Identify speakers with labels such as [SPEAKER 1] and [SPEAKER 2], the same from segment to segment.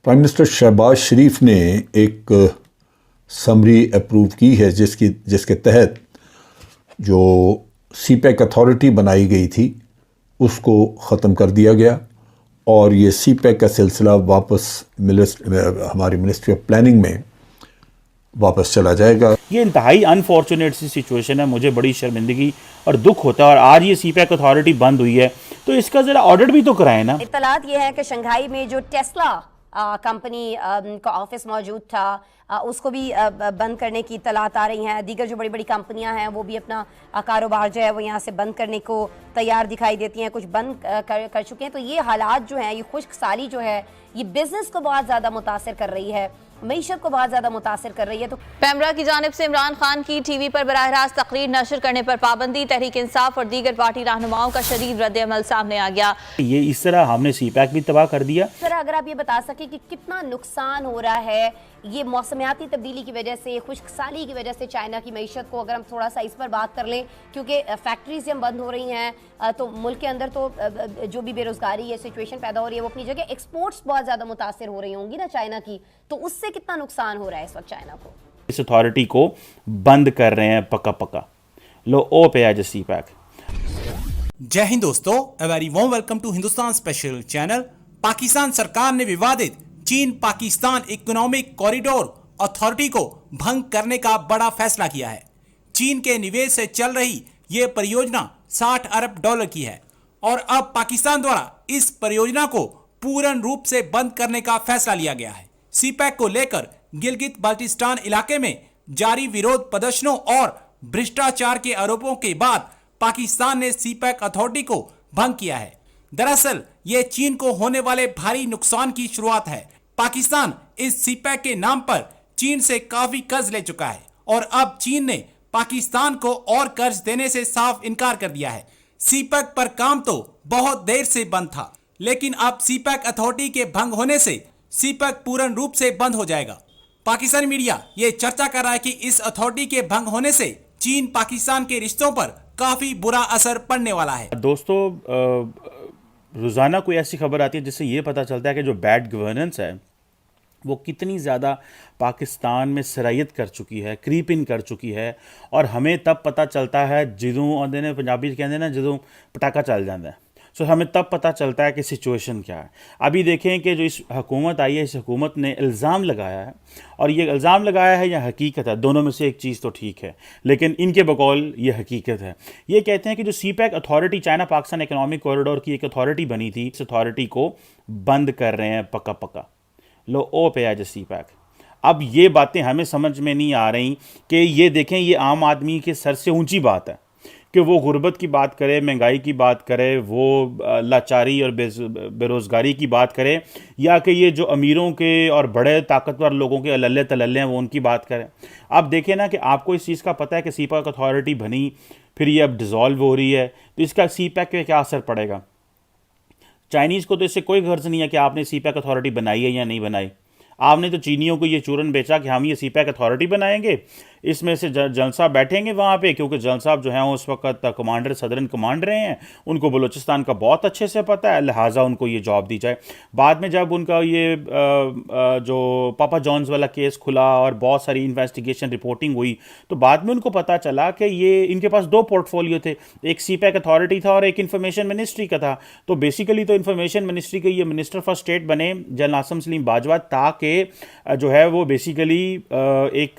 [SPEAKER 1] Prime minister Shahbaz शरीफ ने एक summary approve की है जिसके तहत जो सीपैक अथॉरिटी बनाई गई थी उसको ख़त्म कर दिया गया और ये सीपैक का सिलसिला वापस हमारी मिनिस्ट्री ऑफ प्लानिंग में वापस चला जाएगा।
[SPEAKER 2] ये इंतहाई अनफॉर्चुनेट सी सिचुएशन है, मुझे बड़ी शर्मिंदगी और दुख होता है। और आज ये सीपैक अथॉरिटी बंद हुई है तो इसका ज़रा ऑडिट भी तो कराएं ना।
[SPEAKER 3] इत्तलात ये है कि शंघाई में जो टेस्ला कंपनी का ऑफिस मौजूद था उसको भी बंद करने की इत्तलात आ रही हैं। दीगर जो बड़ी बड़ी कंपनियां हैं वो भी अपना कारोबार जो है वो यहाँ से बंद करने को तैयार दिखाई देती हैं, कुछ बंद कर चुके हैं। तो ये हालात जो हैं, ये खुश्क साली जो है, ये बिजनेस को बहुत ज़्यादा मुतासर कर रही है, मईशत को बहुत ज्यादा मुतासिर कर रही है। तो
[SPEAKER 4] पैमरा की जानिब से इमरान खान की टीवी पर बराह रास्त तकरीर नशर करने पर पाबंदी, तहरीक इंसाफ और दीगर पार्टी रहनुमाओं का शदीद रद्द अमल सामने आ गया।
[SPEAKER 2] ये इस तरह हमने सीपैक भी तबाह कर दिया।
[SPEAKER 3] सर अगर आप ये बता सके कि कितना नुकसान हो रहा है ये मौसमियाती तब्दीली की वजह से, खुश्क साली की वजह से चाइना की मईशत को, अगर हम थोड़ा सा इस पर बात कर लें, क्योंकि फैक्ट्रीज हम बंद हो रही हैं तो मुल्क के अंदर तो जो भी बेरोजगारी है, सिचुएशन पैदा हो रही है, वो अपनी जगह एक्सपोर्ट्स बहुत ज़्यादा मुतासिर हो रही होंगी ना चाइना की, तो उससे कितना नुकसान हो रहा है इस वक्त चाइना को?
[SPEAKER 2] इस अथॉरिटी को बंद कर रहे हैं पक्का। लो ओ पे आज सीपैक।
[SPEAKER 5] जय हिंद दोस्तों, a very warm welcome to Hindustan special channel. Pakistan सरकार ने विवादित चीन पाकिस्तान इकोनॉमिक कॉरिडोर अथॉरिटी को भंग करने का बड़ा फैसला किया है। चीन के निवेश से चल रही ये परियोजना 60 अरब डॉलर की है और अब पाकिस्तान द्वारा इस परियोजना को पूर्ण रूप से बंद करने का फैसला लिया गया है। सीपैक को लेकर गिलगित बाल्टिस्तान इलाके में जारी विरोध प्रदर्शनों और भ्रष्टाचार के आरोपों के बाद पाकिस्तान ने सीपैक अथॉरिटी को भंग किया है। दरअसल ये चीन को होने वाले भारी नुकसान की शुरुआत है। पाकिस्तान इस सीपैक के नाम पर चीन से काफी कर्ज ले चुका है और अब चीन ने पाकिस्तान को और कर्ज देने से साफ इनकार कर दिया है। सीपैक पर काम तो बहुत देर से बंद था, लेकिन अब सीपैक अथॉरिटी के भंग होने से सीपैक पूर्ण रूप से बंद हो जाएगा। पाकिस्तानी मीडिया ये चर्चा कर रहा है कि इस अथॉरिटी के भंग होने से चीन पाकिस्तान के रिश्तों पर काफी बुरा असर पड़ने वाला है।
[SPEAKER 2] दोस्तों, रोज़ाना कोई ऐसी खबर आती है जिससे ये पता चलता है कि जो बैड गवर्नेंस है वो कितनी ज़्यादा पाकिस्तान में सरायत कर चुकी है, क्रीप इन कर चुकी है। और हमें तब पता चलता है जदों आंदे ने पंजाबी कहते हैं ना, जदों पटाखा चल जाता है। सो हमें तब पता चलता है कि सिचुएशन क्या है। अभी देखें कि जो इस हुकूमत आई है, इस हुकूमत ने इल्ज़ाम लगाया है, और ये इल्ज़ाम लगाया है या हकीकत है, दोनों में से एक चीज़ तो ठीक है, लेकिन इनके बकौल ये हकीकत है। ये कहते हैं कि जो CPEC authority, China Pakistan economic corridor की एक अथॉरिटी बनी थी, इस अथॉरिटी को बंद कर रहे हैं पक्का। लो ओ पे आज सीपैक। अब ये बातें हमें समझ में नहीं आ रही कि ये देखें, ये आम आदमी के सर से ऊंची बात है कि वो गुर्बत की बात करे, महंगाई की बात करे, वो लाचारी और बेरोज़गारी की बात करे, या कि ये जो अमीरों के और बड़े ताकतवर लोगों के अल्ले तलल्ले हैं वो उनकी बात करें। अब देखें ना कि आपको इस चीज़ का पता है कि सीपैक अथॉरिटी बनी, फिर ये अब डिज़ोल्व हो रही है, तो इसका सीपैक पे क्या असर पड़ेगा? चाइनीज़ को तो इससे कोई गर्ज नहीं है कि आपने सीपैक अथॉरिटी बनाई है या नहीं बनाई। आपने तो चीनियों को ये चूरन बेचा कि हम ये सीपैक अथॉरिटी बनाएंगे, इसमें से जल साहब बैठेंगे वहाँ पे, क्योंकि जल साहब जो हैं उस वक्त कमांडर, सदर इन कमांड रहे हैं, उनको बलूचिस्तान का बहुत अच्छे से पता है, लिहाजा उनको ये जॉब दी जाए। बाद में जब उनका ये जो पापा जॉन्स वाला केस खुला और बहुत सारी इन्वेस्टिगेशन रिपोर्टिंग हुई, तो बाद में उनको पता चला कि ये इनके पास दो पोर्टफोलियो थे, एक सीपैक अथॉरिटी था और एक इन्फॉर्मेशन मिनिस्ट्री का था। तो बेसिकली तो इन्फॉर्मेशन मिनिस्ट्री के ये मिनिस्टर फॉर स्टेट बने जनरल आसिम सलीम बाजवा, ताकि जो है वो बेसिकली एक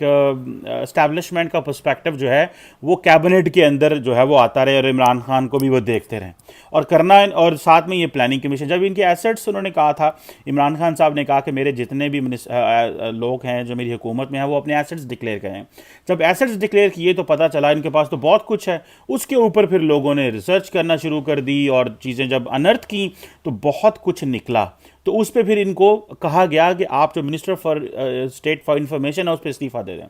[SPEAKER 2] एस्टैब्लिशमेंट का पर्सपेक्टिव जो है वो कैबिनेट के अंदर जो है वो आता रहे और इमरान खान को भी वो देखते रहें और करना। और साथ में ये प्लानिंग कमीशन, जब इनके एसेट्स उन्होंने कहा था, इमरान खान साहब ने कहा कि मेरे जितने भी लोग हैं जो मेरी हुकूमत में हैं वो अपने एसेट्स डिक्लेयर करें। जब एसेट्स डिक्लेयर किए तो पता चला इनके पास तो बहुत कुछ है। उसके ऊपर फिर लोगों ने रिसर्च करना शुरू कर दी और चीज़ें जब अनर्थ की तो बहुत कुछ निकला। तो उस पर फिर इनको कहा गया कि आप जो minister for state for information है उस पर इस्तीफ़ा दे दें।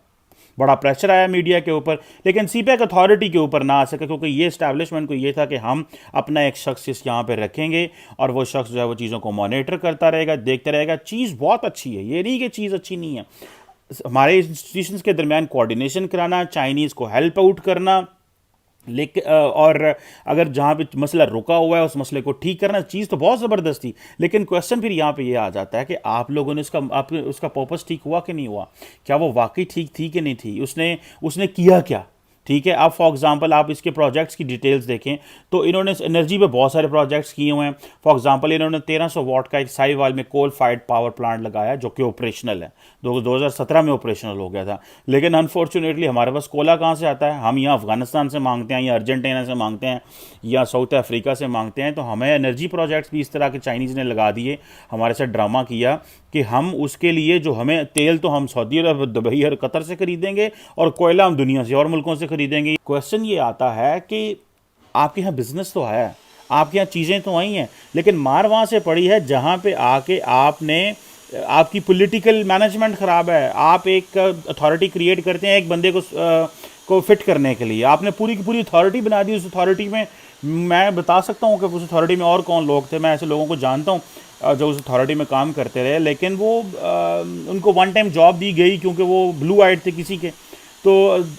[SPEAKER 2] बड़ा प्रेशर आया मीडिया के ऊपर, लेकिन सीपैक अथॉरिटी के ऊपर ना आ सके, क्योंकि ये इस्टेब्लिशमेंट को ये था कि हम अपना एक शख्स इस यहाँ पे रखेंगे और वो शख्स जो है वो चीज़ों को मॉनिटर करता रहेगा, देखता रहेगा। चीज़ बहुत अच्छी है, ये नहीं कि चीज़ अच्छी नहीं है। हमारे इंस्टीट्यूशंस के दरमियान कोऑर्डिनेशन कराना, चाइनीज़ को हेल्प आउट करना, लेकिन और अगर जहाँ पे मसला रुका हुआ है उस मसले को ठीक करना, चीज़ तो बहुत ज़बरदस्त थी, लेकिन क्वेश्चन फिर यहाँ पे ये आ जाता है कि आप लोगों ने उसका पर्पस ठीक हुआ कि नहीं हुआ, क्या वो वाकई ठीक थी कि नहीं थी, उसने किया क्या। ठीक है, अब फॉर एग्जांपल आप इसके प्रोजेक्ट्स की डिटेल्स देखें तो इन्होंने एनर्जी पे बहुत सारे प्रोजेक्ट्स किए हुए हैं। फॉर एग्जांपल इन्होंने 1300 वाट का एक साहिवाल में कोल फायर्ड पावर प्लांट लगाया जो कि ऑपरेशनल है, 2017 में ऑपरेशनल हो गया था। लेकिन अनफॉर्चुनेटली हमारे पास कोयला कहाँ से आता है, हम यहाँ अफगानिस्तान से मांगते हैं या अर्जेंटीना से मांगते हैं या साउथ अफ्रीका से मांगते हैं। तो हमें एनर्जी प्रोजेक्ट्स भी इस तरह के चाइनीज़ ने लगा दिए, हमारे साथ ड्रामा किया कि हम उसके लिए जो हमें तेल तो हम सऊदी अरब, दुबई और कतर से खरीदेंगे और कोयला हम दुनिया से और मुल्कों से खरीदेंगे। क्वेश्चन ये आता है कि आपके यहाँ बिजनेस तो है, आपके यहाँ चीज़ें तो आई हैं, लेकिन मार वहाँ से पड़ी है जहाँ पे आके आपकी पॉलिटिकल मैनेजमेंट ख़राब है। आप एक अथॉरिटी क्रिएट करते हैं एक बंदे को फिट करने के लिए, आपने पूरी की पूरी अथॉरिटी बना दी। उस अथॉरिटी में मैं बता सकता हूँ कि उस अथॉरिटी में और कौन लोग थे, मैं ऐसे लोगों को जानता हूँ जो उस अथॉरिटी में काम करते रहे, लेकिन वो उनको वन टाइम जॉब दी गई क्योंकि वो ब्लू आइड थे किसी के, तो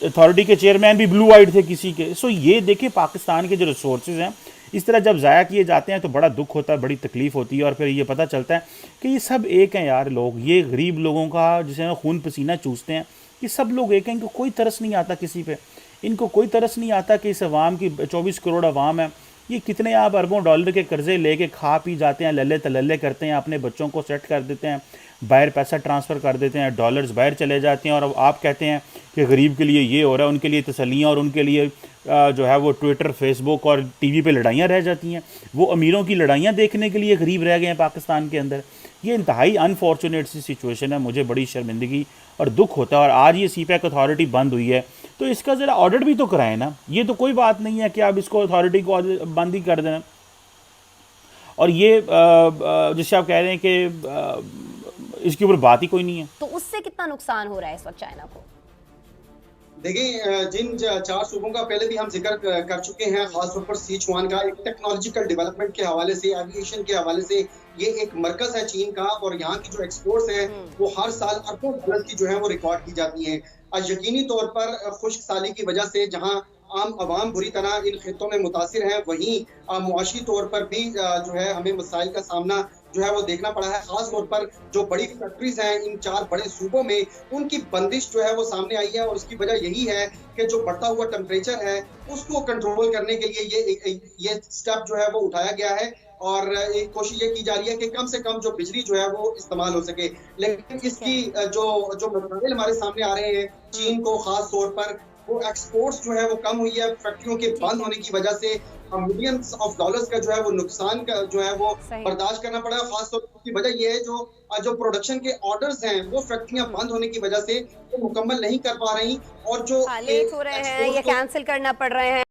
[SPEAKER 2] अथॉरिटी के चेयरमैन भी ब्लू आइड थे किसी के। सो ये देखिए पाकिस्तान के जो रिसोर्सेज हैं इस तरह जब ज़ाया किए जाते हैं तो बड़ा दुख होता है, बड़ी तकलीफ़ होती है। और फिर ये पता चलता है कि ये सब एक हैं यार लोग, ये गरीब लोगों का जिसे खून पसीना चूसते हैं, ये सब लोग एक हैं। इनको कोई तरस नहीं आता किसी पे, इनको कोई तरस नहीं आता कि इस अवाम की 24 करोड़ अवाम है, ये कितने आप अरबों डॉलर के कर्जे लेके खा पी जाते हैं, लल्ले तलल्ले करते हैं, अपने बच्चों को सेट कर देते हैं, बाहर पैसा ट्रांसफ़र कर देते हैं, डॉलर्स बाहर चले जाते हैं। और अब आप कहते हैं कि गरीब के लिए ये हो रहा है, उनके लिए तसल्लियाँ और उनके लिए जो है वो ट्विटर, फेसबुक और टीवी पे लड़ाइयाँ रह जाती हैं। वो अमीरों की लड़ाइयाँ देखने के लिए गरीब रह गए हैं पाकिस्तान के अंदर। ये इंतहाई अनफॉर्चुनेट सी सिचुएशन है, मुझे बड़ी शर्मिंदगी और दुख होता है। और आज ये सीपैक अथॉरिटी बंद हुई है तो इसका ज़रा ऑडिट भी तो कराएं ना। ये तो कोई बात नहीं है कि आप इसको अथॉरिटी को बंद ही कर देना। और ये जिससे आप कह रहे हैं कि इसके ऊपर बात ही कोई नहीं है,
[SPEAKER 3] तो उससे कितना नुकसान हो रहा है इस वक्त चाइना को?
[SPEAKER 6] देखिए, जिन 4 सूबों का पहले भी हम जिक्र कर चुके हैं, खासतौर पर सिचुआन का एक टेक्नोलॉजिकल डेवलपमेंट के हवाले से, एविएशन के हवाले से ये एक मरकज है चीन का, और यहाँ की जो एक्सपोर्ट्स हैं वो हर साल अरबों डॉलर की जो है वो रिकॉर्ड की जाती हैं। यकीनी तौर पर खुश्क साली की वजह से जहाँ आम आवाम बुरी तरह इन खित्तों में मुतासिर है, वहीं मुआशी तौर पर भी जो है हमें मसाइल का सामना जो है वो देखना पड़ा है। खास तौर पर जो बड़ी फैक्ट्रीज हैं इन 4 बड़े सूबों में, उनकी बंदिश जो है वो सामने आई है, और उसकी वजह यही है कि जो बढ़ता हुआ टेम्परेचर है उसको कंट्रोल करने के लिए ये स्टेप जो है वो उठाया गया है। और एक कोशिश ये की जा रही है कि कम से कम जो बिजली जो है वो इस्तेमाल हो सके। लेकिन इसकी जो मसाइल हमारे सामने आ रहे हैं चीन को, खास तौर पर वो एक्सपोर्ट्स जो है वो कम हुई है, फैक्ट्रियों के बंद होने की वजह से मिलियंस ऑफ डॉलर्स का जो है वो नुकसान का जो है वो बर्दाश्त करना पड़ा है। खासतौर पर की वजह ये है जो प्रोडक्शन के ऑर्डर्स हैं वो फैक्ट्रियां बंद होने की वजह से वो मुकम्मल नहीं कर पा रही, और जो
[SPEAKER 3] लेट हो रहे हैं या कैंसिल करना पड़ रहे हैं।